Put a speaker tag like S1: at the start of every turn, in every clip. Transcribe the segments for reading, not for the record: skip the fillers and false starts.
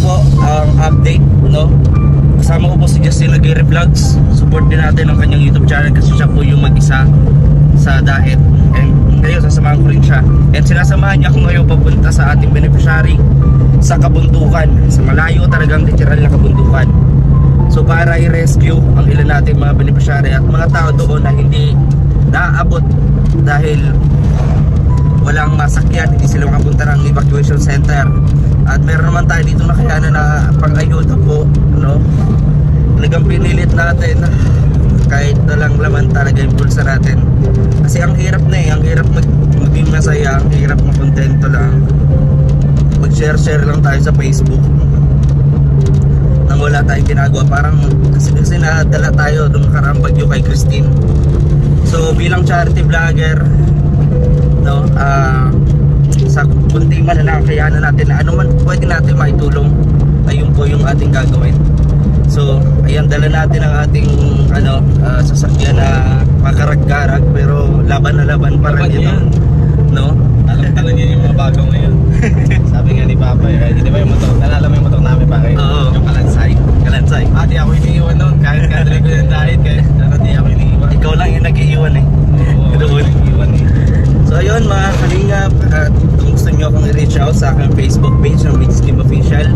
S1: po ang update, no? Kasama ko po si Justin Aguirre Vlogs. Support din natin ang kanyang YouTube channel kasi siya po yung mag-isa sa Daet. And ngayon sasamahan ko rin siya. And sinasamahan niya ako ngayon papunta sa ating beneficiary sa kabundukan, sa malayo talagang literal na kabundukan. So para i-rescue ang ilan natin mga beneficiary at mga tao doon na hindi naaabot dahil walang masakyan, hindi sila makapunta ng evacuation center. At meron naman tayo dito na kaya na pang-ayuda po, no? Talagang pinilit natin kahit walang laman talaga yung bulsa natin. Kasi ang hirap na ang hirap maging masaya, ang hirap makontento lang. Mag-share lang tayo sa Facebook nang wala tayong ginagawa. Parang kasi nadala tayo nung nakaraang bagyo kay Christine. So bilang charity vlogger, no, sa kunti man na kakayanan natin na ano man pwede natin maitulong, ayun po yung ating gagawin. So ayan, dala natin ang ating sasakyan na makarag-garag pero laban na laban pa rin ito, no?
S2: Alam niyo yung mga bago ngayon. Sabi nga ni Papa, hindi ba yung motor? Nalala mo yung motor namin pa kayo?
S1: Oo.
S2: Yung kalansay. Di ako iniiwan nun. Kahit kadali ko yung diet, di ako iniiwan.
S1: Ikaw lang yung nag-iiwan eh.
S2: Oo, nag-iiwan eh.
S1: So ayun mga kalingap, kung gusto nyo akong i-reach out sa aking Facebook page ng Mix Team Official,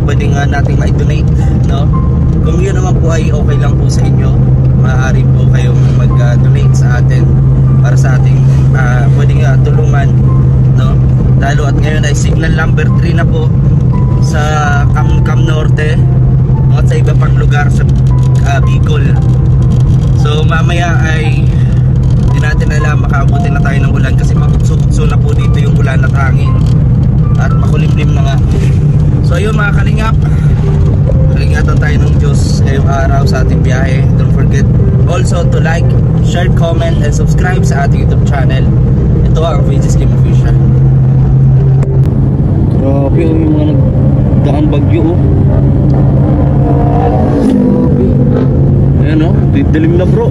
S1: pwede nga natin ma-donate, no? Kung yun naman po ay okay lang po sa inyo, maaari po kayong mag-donate sa atin para sa ating pwede nga tulungan, no? Lalo at ngayon ay signal number 3 na po sa Cam Norte at sa iba pang lugar sa Bicol. So mamaya ay hindi natin alam, makaabuti na tayo ng ulan kasi mabukso na po dito yung ulan at hangin at makulimlim na nga. So ayun mga kalingap, ingatan tayo ng Diyos ngayong araw sa ating biyahe. Don't forget also to like, share, comment, and subscribe sa ating YouTube channel. Ito ang Mix Team Official. Grabe yung mga nagdaang bagyo oh. Ayan oh, dilim na bro.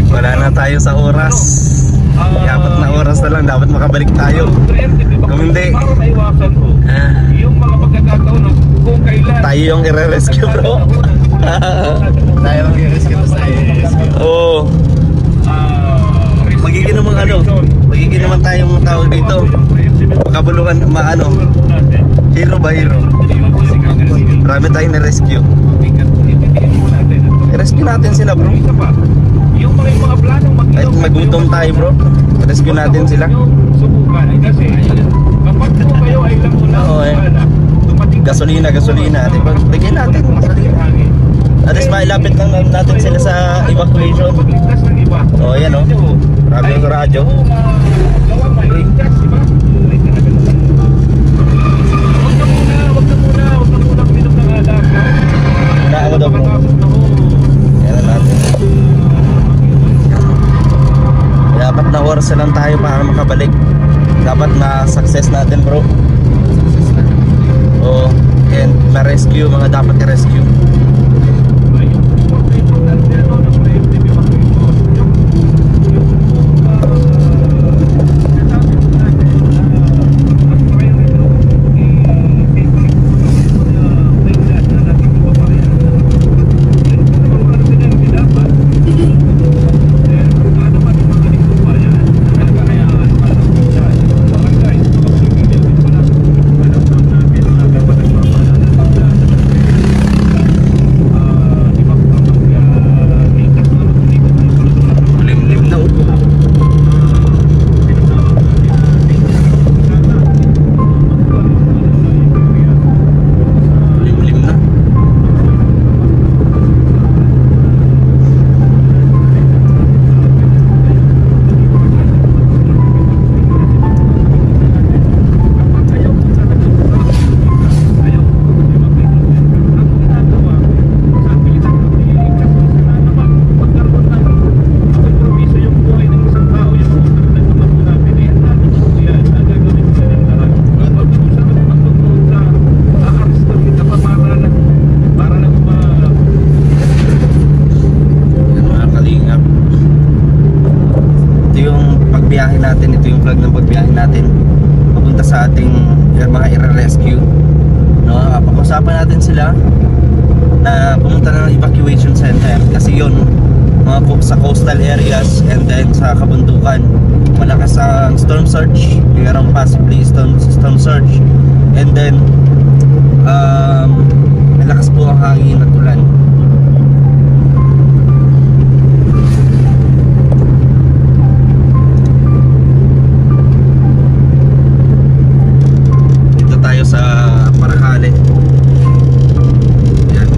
S1: Wala na tayo sa oras. Dapat na oras na lang, dapat makabalik tayo. Kung hindi,
S2: yung mga pagkakataon kung kailan
S1: tayo yung i-rescue bro.
S2: tayo ang i-rescue sa i-rescue.
S1: Oo. Magiging naman tayong tawag dito. Makabulungan, hero ba hero? Marami tayong na-rescue. I-rescue natin sila bro.
S2: Yung mga planong
S1: kahit magutom tayo bro, rescue natin sila.
S2: Subukan kasi kapag po kayo ay lang muna
S1: gasolina diba? Bigyan natin gasolina. At least mailapit lang natin sila sa evacuation. Oh yan oh, grabe yung radyo. Wag na daw bro. Yan natin. Dapat na oras lang tayo para makabalik. Dapat na-success natin bro. Oh, and na-rescue, mga dapat i-rescue. vlog ng pagbiyahe natin papunta sa ating mga i-rescue, no? Pag-usapan natin sila na pumunta na ng evacuation center kasi yun mga sa coastal areas and then sa kabundukan malakas ang storm surge, mayroong possibly storm surge, and then malakas po ang hangin at ulan. Dito tayo sa Paracale. Yan.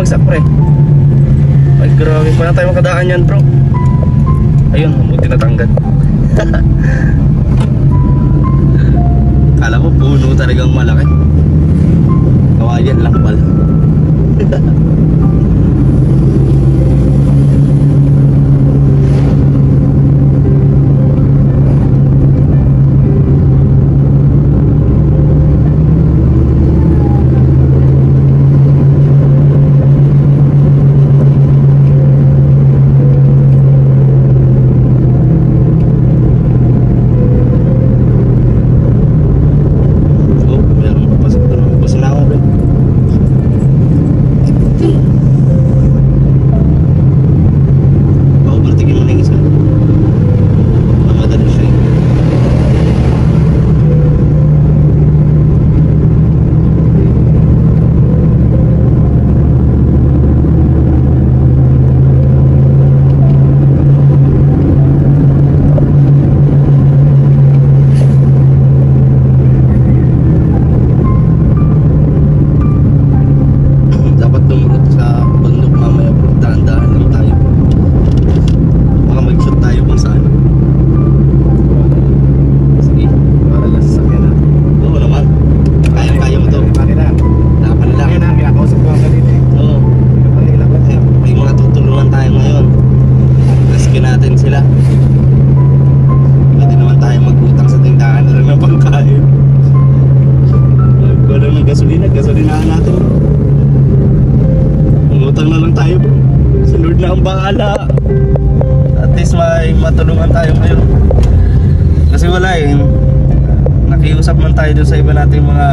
S1: bumagsak pre. Ay grabe, paano tayo makadaan yan bro? Ayun, buti natanggal. Kala ko puno talagang malaki. Kawayan lang pala. gasolinahan natin. Umutang na lang tayo bro. Si Lord na ang bahala. At least may matulungan tayo ngayon. Kasi wala eh. Nakiusap man tayo dun sa iba nating mga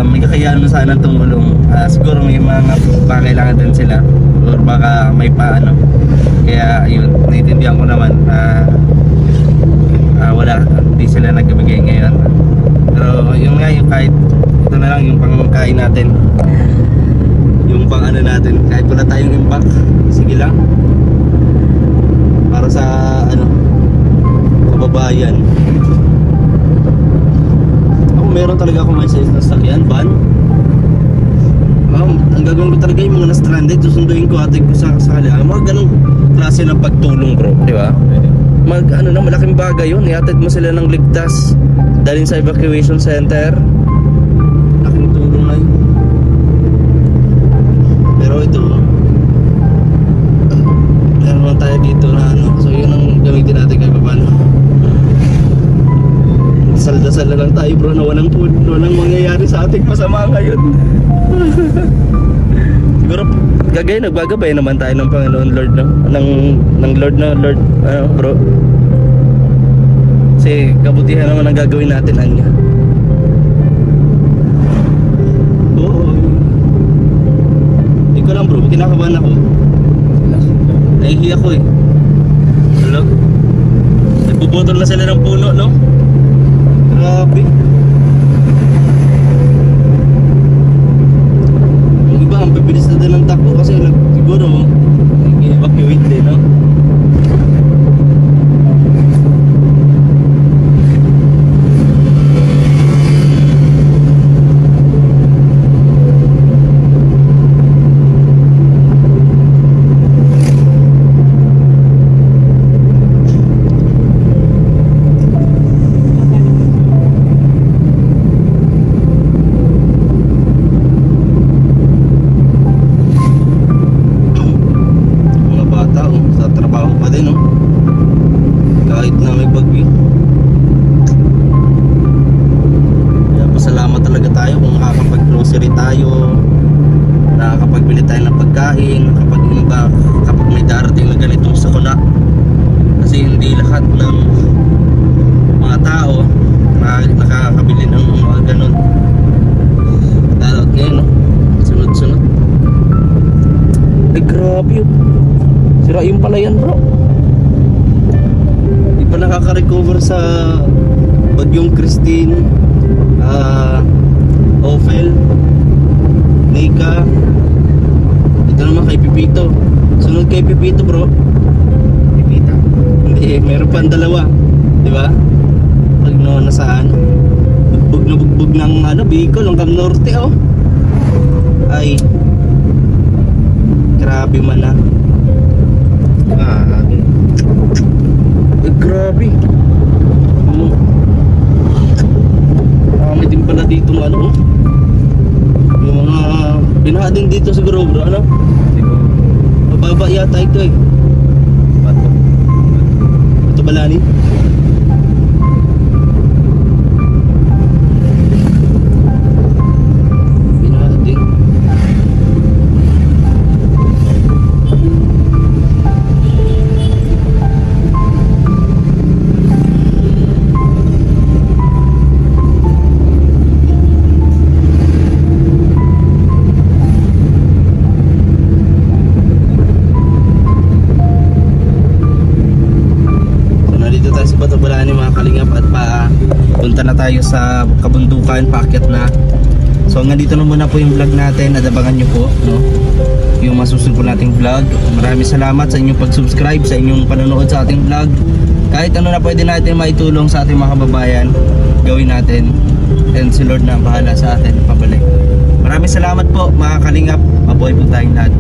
S1: may kakayahan mo sana tumulong. Siguro may mga pakailangan din sila. Or baka may paano. Kaya yun, naiintindihan ko naman. Wala, hindi sila nagbibigay ngayon. Pero yun nga, yung kahit ito na lang yung pangkain natin, yung pang natin, kahit wala tayong impact, sige lang para sa kababayan. Ako meron talaga ako may size na sakyan, van. Ang gagawin ko talaga yung mga na-stranded, susunduin ko, atin ko sa kasali. Mga ganong klase ng pagtulong bro, di ba? Na malaking bagay yun, iatid mo sila ng ligtas, dalhin sa evacuation center. Laking tulong na yun. Pero ito, meron lang tayo dito na so yun ang gamitin natin kay paano. Dasal-dasal na lang tayo bro na walang mangyayari sa ating masama ngayon. Siguro gagay nagbagabay naman tayo ng Panginoon Lord, no? ng Lord bro. Kasi kabutihan naman ang gagawin natin anya. Oo. Hindi ko lang bro, kinakabahan ako. Nahihiya ko eh. Hello? Nagbubutol na sila ng puno, no? Grabe. Yung iba ang bibilis na din ng takbo kasi siguro nag-evacuate din, no? Nakakapagbili tayo ng pagkain, kapag may darating na ganitong sakuna. Kasi hindi lahat ng mga tao nakakabili ng mga ganun. Lalo ngayon, no? Sunod-sunod. Ay grabe yun. Sirain pala yan bro. Hindi pa nakaka-recover sa Bagyong Christine, Ophel, Nika. Ito naman kay Pipito. Sunod kay Pipito bro. Pipita? Hindi, meron pa ang dalawa. Diba? Pag nasaan bugbog na bugbog ng Bicol, ng Cam Norte oh. Ay grabe man ah. Grabe. May din pala dito yung mga binahading dito siguro bro, mababa yata ito eh. Ito balani. Binahading. Punta na tayo sa kabundukan, paakyat na. So hanggang dito na muna po yung vlog natin. Adabangan nyo po, no? Yung masusunod po nating vlog. Maraming salamat sa inyong pag-subscribe, sa inyong panonood sa ating vlog. Kahit ano na pwede natin maitulong sa ating mga kababayan, gawin natin. And si Lord na bahala sa atin pabalik. Maraming salamat po mga kalingap. Mabuhay po tayong lahat.